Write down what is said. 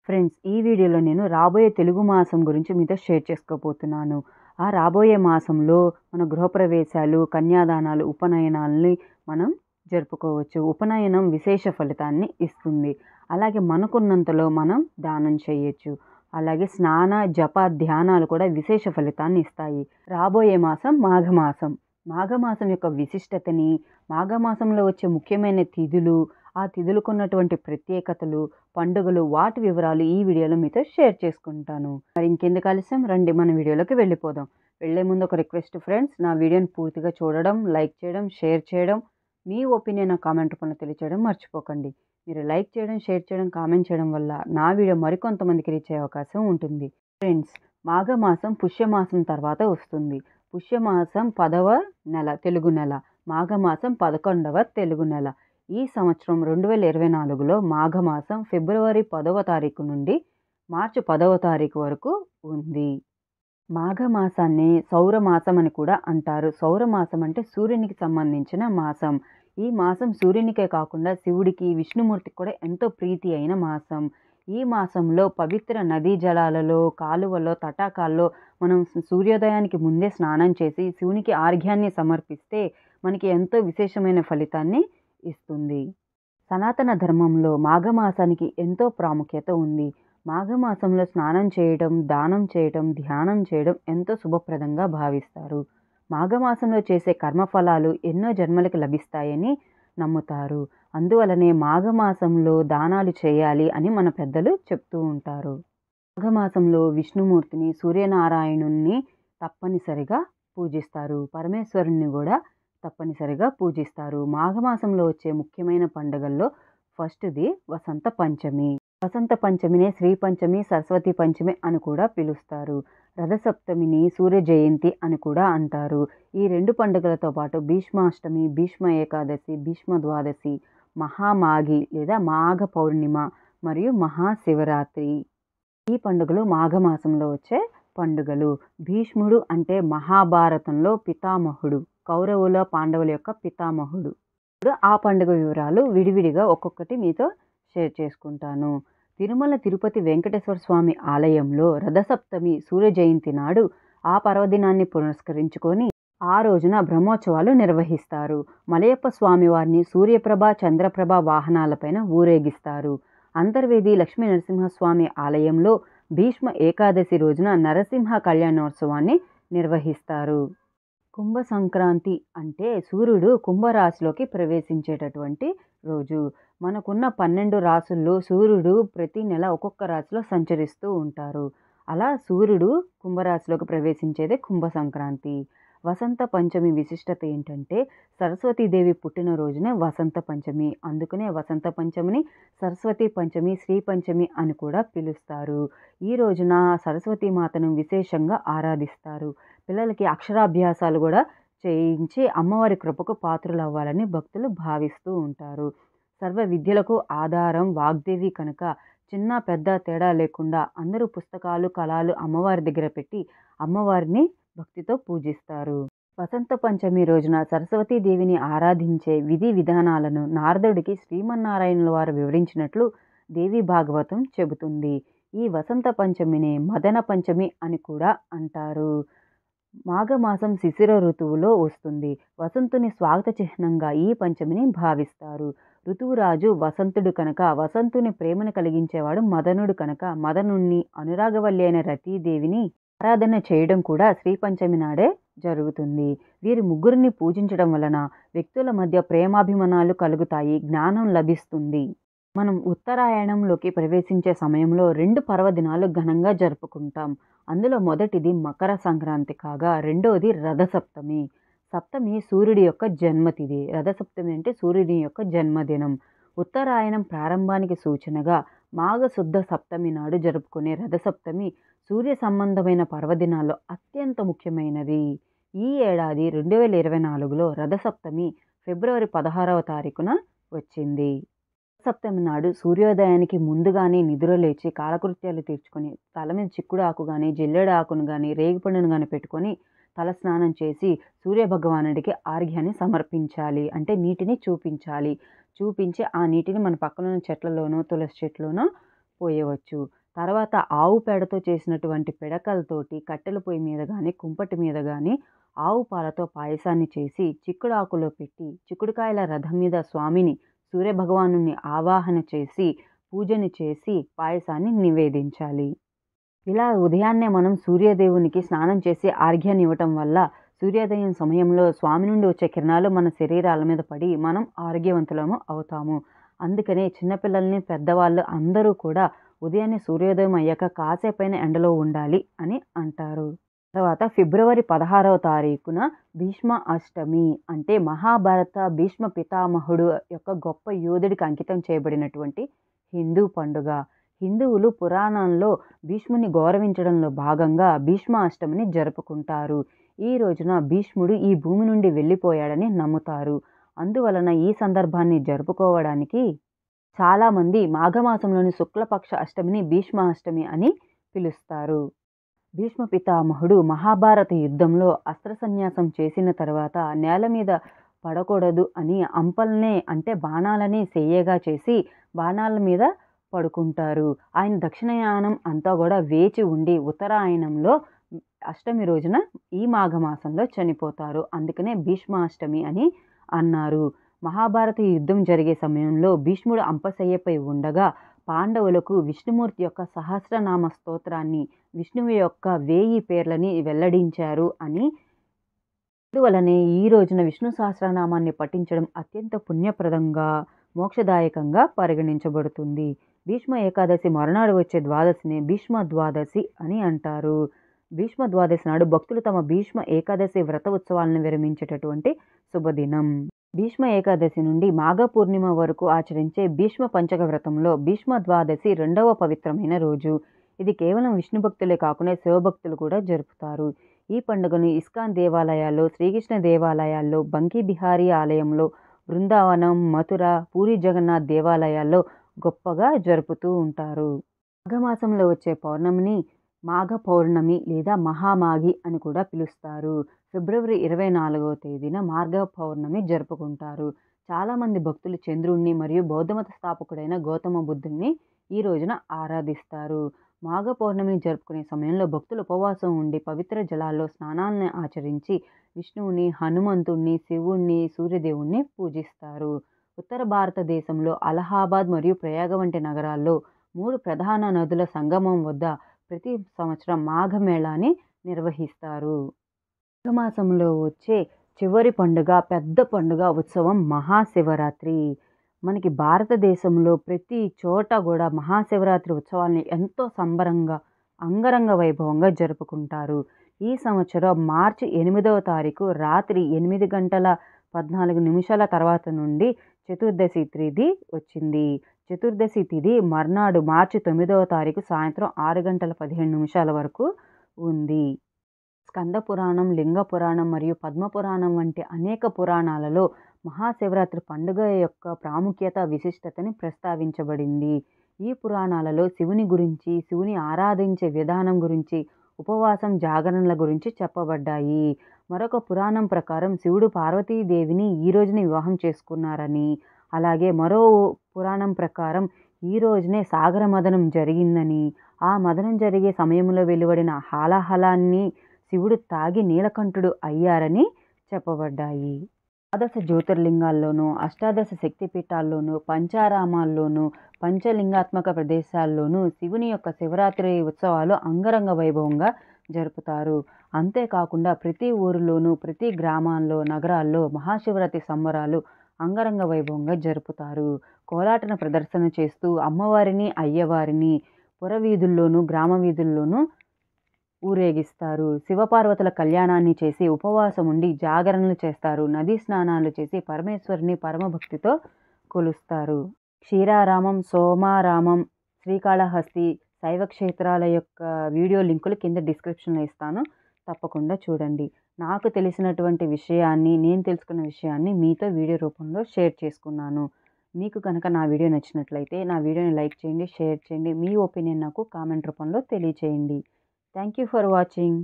Friends, ఈ వీడియోలో నేను రాబోయే తెలుగు మాసం గురించి మీతో షేర్ చేసుకోబోతున్నాను. ఆ రాబోయే మాసంలో మన గృహప్రవేశాలు, కన్యాదానాలు, ఉపనయనాల్ని మనం జరుపుకోవచ్చు. ఉపనయనం విశేష ఫలితాన్ని ఇస్తుంది. అలాగే మనకున్నంతలో మనం దానం చేయొచ్చు. అలాగే స్నాన, జప, ధ్యానాలు కూడా విశేష ఫలితాన్ని ఇస్తాయి. రాబోయే మాసం మాఘమాసం. మాఘమాసం యొక్క విశిష్టతని, మాఘమాసంలో వచ్చే ముఖ్యమైన తిథులు, ఆ తిథులకున్నటువంటి ప్రత్యేకతలు, పండుగలు, వాటి వివరాలు ఈ వీడియోలో మీతో షేర్ చేసుకుంటాను. మరి ఇంకెందుకు ఆలస్యం, రండి మన వీడియోలోకి వెళ్ళిపోదాం. వెళ్ళే ముందు ఒక రిక్వెస్ట్ ఫ్రెండ్స్, నా వీడియోని పూర్తిగా చూడడం, లైక్ చేయడం, షేర్ చేయడం, మీ ఒపీనియన్ నా కామెంట్ రూపంలో తెలియచేయడం మర్చిపోకండి. మీరు లైక్ చేయడం, షేర్ చేయడం, కామెంట్ చేయడం వల్ల నా వీడియో మరికొంతమందికి రీచ్ అయ్యే అవకాశం ఉంటుంది. ఫ్రెండ్స్, మాఘమాసం పుష్యమాసం తర్వాత వస్తుంది. పుష్యమాసం 10వ నెల తెలుగు నెల, మాఘమాసం 11వ తెలుగు నెల. ఈ సంవత్సరం 2024లో మాఘమాసం ఫిబ్రవరి 10వ తారీఖు నుండి మార్చి 10వ తారీఖు వరకు ఉంది. మాఘమాసాన్ని సౌరమాసం అని కూడా అంటారు. సౌరమాసం అంటే సూర్యునికి సంబంధించిన మాసం. ఈ మాసం సూర్యునికే కాకుండా శివుడికి, విష్ణుమూర్తికి కూడా ఎంతో ప్రీతి అయిన మాసం. ఈ మాసంలో పవిత్ర నదీ జలాలలో, కాలువలో, తటాకాల్లో మనం సూర్యోదయానికి ముందే స్నానం చేసి శివునికి ఆర్ఘ్యాన్ని సమర్పిస్తే మనకి ఎంతో విశేషమైన ఫలితాన్ని ఇస్తుంది. సనాతన ధర్మంలో మాఘమాసానికి ఎంతో ప్రాముఖ్యత ఉంది. మాఘమాసంలో స్నానం చేయడం, దానం చేయడం, ధ్యానం చేయడం ఎంతో శుభప్రదంగా భావిస్తారు. మాఘమాసంలో చేసే కర్మఫలాలు ఎన్నో జన్మలకు లభిస్తాయని నమ్ముతారు. అందువలనే మాఘమాసంలో దానాలు చేయాలి అని మన పెద్దలు చెప్తూ ఉంటారు. మాఘమాసంలో విష్ణుమూర్తిని, సూర్యనారాయణుణ్ణి తప్పనిసరిగా పూజిస్తారు. పరమేశ్వరుణ్ణి కూడా తప్పనిసరిగా పూజిస్తారు. మాఘమాసంలో వచ్చే ముఖ్యమైన పండుగల్లో ఫస్ట్ది వసంత పంచమి. వసంత పంచమినే శ్రీ పంచమి, సరస్వతి పంచమి అని కూడా పిలుస్తారు. రథసప్తమిని సూర్య జయంతి అని కూడా అంటారు. ఈ రెండు పండుగలతో పాటు భీష్మాష్టమి, భీష్మ ఏకాదశి, భీష్మ ద్వాదశి, మహామాఘి లేదా మాఘ పౌర్ణిమ మరియు మహాశివరాత్రి. ఈ పండుగలు మాఘమాసంలో వచ్చే పండుగలు. భీష్ముడు అంటే మహాభారతంలో పితామహుడు, కౌరవుల, పాండవుల యొక్క పితామహుడు. ఇప్పుడు ఆ పండుగ వివరాలు విడివిడిగా ఒక్కొక్కటి మీతో షేర్ చేసుకుంటాను. తిరుమల తిరుపతి వెంకటేశ్వర స్వామి ఆలయంలో రథసప్తమి సూర్య జయంతి నాడు ఆ పర్వదినాన్ని పురస్కరించుకొని ఆ రోజున బ్రహ్మోత్సవాలు నిర్వహిస్తారు. మలయప్ప స్వామివారిని సూర్యప్రభ, చంద్రప్రభ వాహనాలపైన ఊరేగిస్తారు. అంతర్వేది లక్ష్మీ నరసింహస్వామి ఆలయంలో భీష్మ ఏకాదశి రోజున నరసింహ కళ్యాణోత్సవాన్ని నిర్వహిస్తారు. కుంభ సంక్రాంతి అంటే సూర్యుడు కుంభరాశిలోకి ప్రవేశించేటటువంటి రోజు. మనకున్న 12 రాసుల్లో సూర్యుడు ప్రతి నెల ఒక్కొక్క రాశిలో సంచరిస్తూ ఉంటారు. అలా సూర్యుడు కుంభరాశిలోకి ప్రవేశించేదే కుంభ సంక్రాంతి. వసంత పంచమి విశిష్టత ఏంటంటే సరస్వతీదేవి పుట్టినరోజునే వసంత పంచమి. అందుకనే వసంత పంచమిని సరస్వతి పంచమి, శ్రీ పంచమి అని కూడా పిలుస్తారు. ఈ రోజున సరస్వతీ మాతను విశేషంగా ఆరాధిస్తారు. పిల్లలకి అక్షరాభ్యాసాలు కూడా చేయించి అమ్మవారి కృపకు పాత్రలు అవ్వాలని భక్తులు భావిస్తూ ఉంటారు. సర్వ విద్యలకు ఆధారం వాగ్దేవి కనుక చిన్న పెద్ద తేడా లేకుండా అందరూ పుస్తకాలు, కళాలు అమ్మవారి దగ్గర పెట్టి అమ్మవారిని భక్తితో పూజిస్తారు. వసంత పంచమి రోజున సరస్వతీదేవిని ఆరాధించే విధి విధానాలను నారదుడికి శ్రీమన్నారాయణుల వారు వివరించినట్లు దేవి భాగవతం చెబుతుంది. ఈ వసంత పంచమిని మదన పంచమి అని కూడా అంటారు. మాఘమాసం శిశిర ఋతువులో వస్తుంది. వసంతుని స్వాగత చిహ్నంగా ఈ పంచమిని భావిస్తారు. ఋతువురాజు వసంతుడు కనుక వసంతుని ప్రేమను కలిగించేవాడు మదనుడు కనుక మదనుణ్ణి, అనురాగవల్లి అయిన రతీదేవిని ఆరాధన చేయడం కూడా శ్రీ పంచమి నాడే జరుగుతుంది. వీరి ముగ్గురిని పూజించడం వలన వ్యక్తుల మధ్య ప్రేమాభిమానాలు కలుగుతాయి, జ్ఞానం లభిస్తుంది. మనం ఉత్తరాయణంలోకి ప్రవేశించే సమయంలో 2 పర్వదినాలు ఘనంగా జరుపుకుంటాం. అందులో మొదటిది మకర సంక్రాంతి కాగా రెండోది రథసప్తమి. సప్తమి సూర్యుడి యొక్క జన్మతిథి. రథసప్తమి అంటే సూర్యుడి యొక్క జన్మదినం. ఉత్తరాయణం ప్రారంభానికి సూచనగా మాఘశుద్ధ సప్తమి నాడు జరుపుకునే రథసప్తమి సూర్య సంబంధమైన పర్వదినాల్లో అత్యంత ముఖ్యమైనది. ఈ ఏడాది 2024లో రథసప్తమి ఫిబ్రవరి 16వ తారీఖున వచ్చింది. సప్తమి నాడు సూర్యోదయానికి ముందుగానే నిద్రలేచి కాలకృత్యాలు తీర్చుకొని తల మీద చిక్కుడు ఆకు కానీ, జిల్లేడు ఆకును కానీ, రేగిపండును కానీ పెట్టుకొని తల స్నానం చేసి సూర్యభగవానుడికి ఆర్ఘ్యాన్ని సమర్పించాలి. అంటే నీటిని చూపించాలి. చూపించి ఆ నీటిని మన పక్కన చెట్లలోనో, తులసి చెట్లోనో పోయవచ్చు. తర్వాత ఆవు పేడతో చేసినటువంటి పిడకలతోటి కట్టెల పొయ్యి మీద గానీ, కుంపటి మీద గానీ ఆవు పాలతో పాయసాన్ని చేసి చిక్కుడాకులో పెట్టి, చిక్కుడుకాయల రథం మీద స్వామిని సూర్యభగవానుడిని ఆవాహన చేసి, పూజని చేసి పాయసాన్ని నివేదించాలి. ఇలా ఉదయాన్నే మనం సూర్యదేవునికి స్నానం చేసి ఆర్ఘ్యాన్నివ్వటం వల్ల సూర్యోదయం సమయంలో స్వామి నుండి వచ్చే కిరణాలు మన శరీరాల మీద పడి మనం ఆరోగ్యవంతులము అవుతాము. అందుకనే చిన్నపిల్లల్ని, పెద్దవాళ్ళు అందరూ కూడా ఉదయాన్నే సూర్యోదయం అయ్యాక కాసేపైన ఎండలో ఉండాలి అని అంటారు. తర్వాత ఫిబ్రవరి 16వ తారీఖున భీష్మ అష్టమి అంటే మహాభారత భీష్మ పితామహుడు యొక్క గొప్ప యోధుడికి అంకితం చేయబడినటువంటి హిందూ పండుగ. హిందువులు పురాణంలో భీష్ముని గౌరవించడంలో భాగంగా భీష్మ అష్టమిని జరుపుకుంటారు. ఈ రోజున భీష్ముడు ఈ భూమి నుండి వెళ్ళిపోయాడని నమ్ముతారు. అందువలన ఈ సందర్భాన్ని జరుపుకోవడానికి చాలామంది మాఘమాసంలోని శుక్లపక్ష అష్టమిని భీష్మ అష్టమి అని పిలుస్తారు. భీష్మ పితామహుడు మహాభారత యుద్ధంలో అస్త్ర సన్యాసం చేసిన తర్వాత నేల మీద పడకూడదు అని అంపల్నే అంటే బాణాలని సెయ్యగా చేసి బాణాల మీద పడుకుంటారు. ఆయన దక్షిణాయనం అంతా కూడా వేచి ఉండి ఉత్తరాయణంలో అష్టమి రోజున ఈ మాఘమాసంలో చనిపోతారు. అందుకనే భీష్మాష్టమి అని అన్నారు. మహాభారత యుద్ధం జరిగే సమయంలో భీష్ముడు అంపశయ్యపై ఉండగా పాండవులకు విష్ణుమూర్తి యొక్క సహస్రనామ స్తోత్రాన్ని, విష్ణువు యొక్క 1000 పేర్లని వెల్లడించారు అని. అందువలనే ఈ రోజున విష్ణు సహస్రనామాన్ని పఠించడం అత్యంత పుణ్యప్రదంగా, మోక్షదాయకంగా పరిగణించబడుతుంది. భీష్మ ఏకాదశి మరునాడు వచ్చే ద్వాదశిని భీష్మ ద్వాదశి అని అంటారు. భీష్మ ద్వాదశి నాడు భక్తులు తమ భీష్మ ఏకాదశి వ్రత ఉత్సవాలను విరమించేటటువంటి శుభదినం. భీష్మ ఏకాదశి నుండి మాఘ పూర్ణిమ వరకు ఆచరించే భీష్మ పంచక వ్రతంలో భీష్మ ద్వాదశి 2వ పవిత్రమైన రోజు. ఇది కేవలం విష్ణు భక్తులే కాకుండా శివభక్తులు కూడా జరుపుతారు. ఈ పండుగను ఇస్కాన్ దేవాలయాల్లో, శ్రీకృష్ణ దేవాలయాల్లో, బంకీ బిహారీ ఆలయంలో, బృందావనం, మథుర, పూరి జగన్నాథ్ దేవాలయాల్లో గొప్పగా జరుపుతూ ఉంటారు. మాఘమాసంలో వచ్చే పౌర్ణమిని మాఘ పౌర్ణమి లేదా మహామాఘి అని కూడా పిలుస్తారు. ఫిబ్రవరి 24వ తేదీన మార్గ పౌర్ణమి జరుపుకుంటారు. చాలామంది భక్తులు చంద్రుణ్ణి మరియు బౌద్ధమత స్థాపకుడైన గౌతమ బుద్ధుణ్ణి ఈ రోజున ఆరాధిస్తారు. మాఘ పౌర్ణమిని జరుపుకునే సమయంలో భక్తులు ఉపవాసం ఉండి పవిత్ర జలాల్లో స్నానాలను ఆచరించి విష్ణువుని, హనుమంతుణ్ణి, శివుణ్ణి, సూర్యదేవుణ్ణి పూజిస్తారు. ఉత్తర భారతదేశంలో అలహాబాద్ మరియు ప్రయాగ వంటి నగరాల్లో 3 ప్రధాన నదుల సంగమం వద్ద ప్రతి సంవత్సరం మాఘమేళాని నిర్వహిస్తారు. మాఘమాసంలో వచ్చే చివరి పండుగ, పెద్ద పండుగ ఉత్సవం మహాశివరాత్రి. మనకి భారతదేశంలో ప్రతి చోట కూడా మహాశివరాత్రి ఉత్సవాల్ని ఎంతో సంబరంగా, అంగరంగ వైభవంగా జరుపుకుంటారు. ఈ సంవత్సరం మార్చి 8వ తారీఖు రాత్రి 8:14 తర్వాత నుండి చతుర్దశి తిథి వచ్చింది. చతుర్దశి తిథి మర్నాడు మార్చి 9వ తారీఖు సాయంత్రం 6:15 వరకు ఉంది. స్కంద పురాణం, లింగ పురాణం మరియు పద్మ పురాణం వంటి అనేక పురాణాలలో మహాశివరాత్రి పండుగ యొక్క ప్రాముఖ్యత, విశిష్టతని ప్రస్తావించబడింది. ఈ పురాణాలలో శివుని గురించి, శివుని ఆరాధించే విధానం గురించి, ఉపవాసం, జాగరణల గురించి చెప్పబడ్డాయి. మరొక పురాణం ప్రకారం శివుడు పార్వతీదేవిని ఈ రోజునే వివాహం చేసుకున్నారని, అలాగే మరో పురాణం ప్రకారం ఈ రోజునే సాగర మదనం జరిగిందని, ఆ మదనం జరిగే సమయంలో వెలువడిన హాలాహలాన్ని శివుడు తాగి నీలకంఠుడు అయ్యారని చెప్పబడ్డాయి. 12 జ్యోతిర్లింగాల్లోనూ, అష్టాదశ శక్తిపీఠాల్లోనూ, పంచారామాల్లోనూ, పంచలింగాత్మక ప్రదేశాల్లోనూ శివుని యొక్క శివరాత్రి ఉత్సవాలు అంగరంగ వైభవంగా జరుపుతారు. అంతేకాకుండా ప్రతి ఊరిలోనూ, ప్రతి గ్రామాల్లో, నగరాల్లో మహాశివరాత్రి సంబరాలు అంగరంగ వైభవంగా జరుపుతారు. కోలాటన ప్రదర్శన చేస్తూ అమ్మవారిని, అయ్యవారిని పురవీధుల్లోనూ, గ్రామ వీధుల్లోనూ ఊరేగిస్తారు. శివపార్వతుల కళ్యాణాన్ని చేసి ఉపవాసం ఉండి జాగరణలు చేస్తారు. నదీ స్నానాలు చేసి పరమేశ్వరుని పరమభక్తితో కొలుస్తారు. క్షీరారామం, సోమారామం, శ్రీకాళహస్తి శైవ క్షేత్రాల యొక్క వీడియో లింకులు కింద డిస్క్రిప్షన్లో ఇస్తాను. తప్పకుండా చూడండి. నాకు తెలిసినటువంటి విషయాన్ని, నేను తెలుసుకున్న విషయాన్ని మీతో వీడియో రూపంలో షేర్ చేసుకున్నాను. మీకు కనుక నా వీడియో నచ్చినట్లయితే నా వీడియోని లైక్ చేయండి, షేర్ చేయండి. మీ ఒపీనియన్ నాకు కామెంట్ రూపంలో తెలియచేయండి. Thank you for watching.